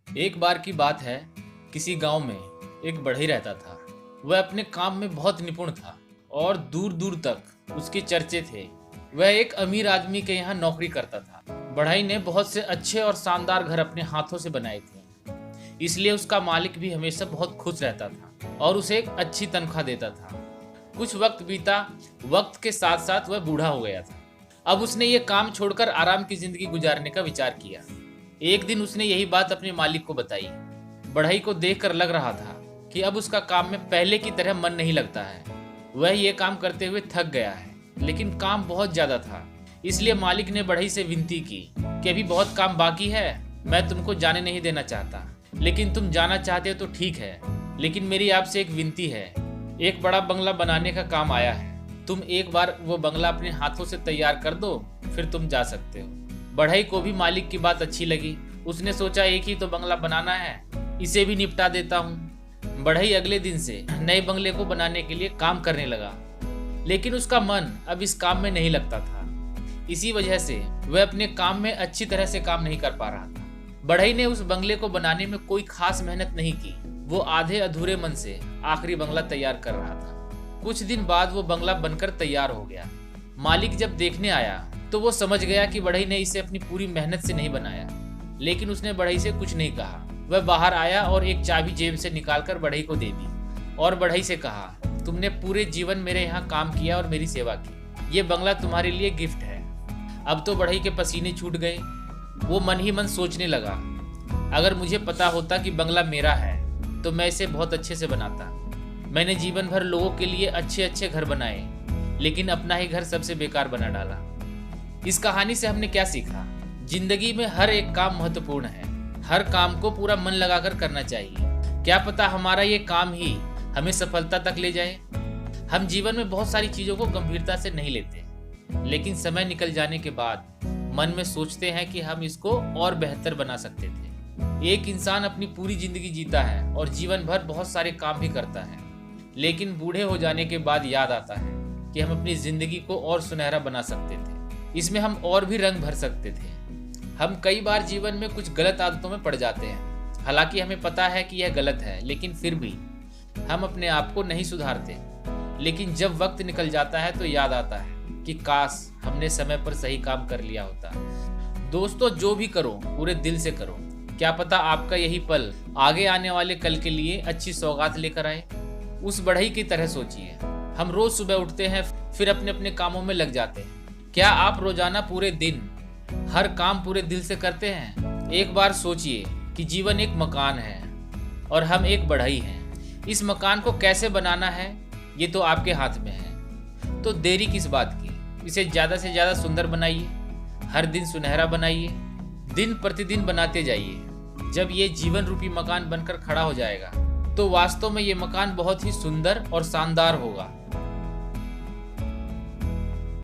एक बार की बात है, किसी गांव में एक बढ़ई रहता था। वह अपने काम में बहुत निपुण था और दूर दूर तक उसके चर्चे थे। वह एक अमीर आदमी के यहाँ नौकरी करता था। बढ़ई ने बहुत से अच्छे और शानदार घर अपने हाथों से बनाए थे, इसलिए उसका मालिक भी हमेशा बहुत खुश रहता था और उसे एक अच्छी तनख्वाह देता था। कुछ वक्त बीता। वक्त के साथ साथ वह बूढ़ा हो गया था। अब उसने ये काम छोड़कर आराम की जिंदगी गुजारने का विचार किया। एक दिन उसने यही बात अपने मालिक को बताई। बढ़ई को देखकर लग रहा था कि अब उसका काम में पहले की तरह मन नहीं लगता है। वह ये काम करते हुए थक गया है, लेकिन काम बहुत ज्यादा था। इसलिए मालिक ने बढ़ई से विनती की कि अभी बहुत काम बाकी है, मैं तुमको जाने नहीं देना चाहता, लेकिन तुम जाना चाहते हो तो ठीक है, लेकिन मेरी आपसे एक विनती है। एक बड़ा बंगला बनाने का काम आया है, तुम एक बार वो बंगला अपने हाथों से तैयार कर दो, फिर तुम जा सकते हो। बढ़ई को भी मालिक की बात अच्छी लगी। उसने सोचा एक ही तो बंगला बनाना है, इसे भी निपटा देता हूँ। बढ़ई अगले दिन से नए बंगले को बनाने के लिए काम करने लगा, लेकिन उसका मन अब इस काम में नहीं लगता था। इसी वजह से वह अपने काम में अच्छी तरह से काम नहीं कर पा रहा था। बढ़ई ने उस बंगले को बनाने में कोई खास मेहनत नहीं की। वो आधे अधूरे मन से आखिरी बंगला तैयार कर रहा था। कुछ दिन बाद वो बंगला बनकर तैयार हो गया। मालिक जब देखने आया तो वो समझ गया कि बढ़ई ने इसे अपनी पूरी मेहनत से नहीं बनाया, लेकिन उसने बढ़ई से कुछ नहीं कहा। वह बाहर आया और एक चाबी जेब से निकालकर बढ़ई को दे दी और बढ़ई से कहा, तुमने पूरे जीवन मेरे यहाँ काम किया और मेरी सेवा की, ये बंगला तुम्हारे लिए गिफ्ट है। अब तो बढ़ई के पसीने छूट गए। वो मन ही मन सोचने लगा, अगर मुझे पता होता कि बंगला मेरा है तो मैं इसे बहुत अच्छे से बनाता। मैंने जीवन भर लोगों के लिए अच्छे अच्छे घर बनाए, लेकिन अपना ही घर सबसे बेकार बना डाला। इस कहानी से हमने क्या सीखा? जिंदगी में हर एक काम महत्वपूर्ण है। हर काम को पूरा मन लगाकर करना चाहिए। क्या पता हमारा ये काम ही हमें सफलता तक ले जाए। हम जीवन में बहुत सारी चीजों को गंभीरता से नहीं लेते, लेकिन समय निकल जाने के बाद मन में सोचते हैं कि हम इसको और बेहतर बना सकते थे। एक इंसान अपनी पूरी जिंदगी जीता है और जीवन भर बहुत सारे काम भी करता है, लेकिन बूढ़े हो जाने के बाद याद आता है कि हम अपनी जिंदगी को और सुनहरा बना सकते थे। इसमें हम और भी रंग भर सकते थे। हम कई बार जीवन में कुछ गलत आदतों में पड़ जाते हैं, हालांकि हमें पता है कि यह गलत है, लेकिन फिर भी हम अपने आप को नहीं सुधारते। लेकिन जब वक्त निकल जाता है तो याद आता है कि काश हमने समय पर सही काम कर लिया होता। दोस्तों, जो भी करो पूरे दिल से करो। क्या पता आपका यही पल आगे आने वाले कल के लिए अच्छी सौगात लेकर आए। उस बढ़ई की तरह सोचिए। हम रोज सुबह उठते हैं, फिर अपने अपने कामों में लग जाते हैं। क्या आप रोजाना पूरे दिन हर काम पूरे दिल से करते हैं? एक बार सोचिए कि जीवन एक मकान है और हम एक बढ़ई हैं। इस मकान को कैसे बनाना है ये तो आपके हाथ में है। तो देरी किस बात की? इसे ज्यादा से ज्यादा सुंदर बनाइए, हर दिन सुनहरा बनाइए, दिन प्रतिदिन बनाते जाइए। जब ये जीवन रूपी मकान बनकर खड़ा हो जाएगा तो वास्तव में ये मकान बहुत ही सुंदर और शानदार होगा।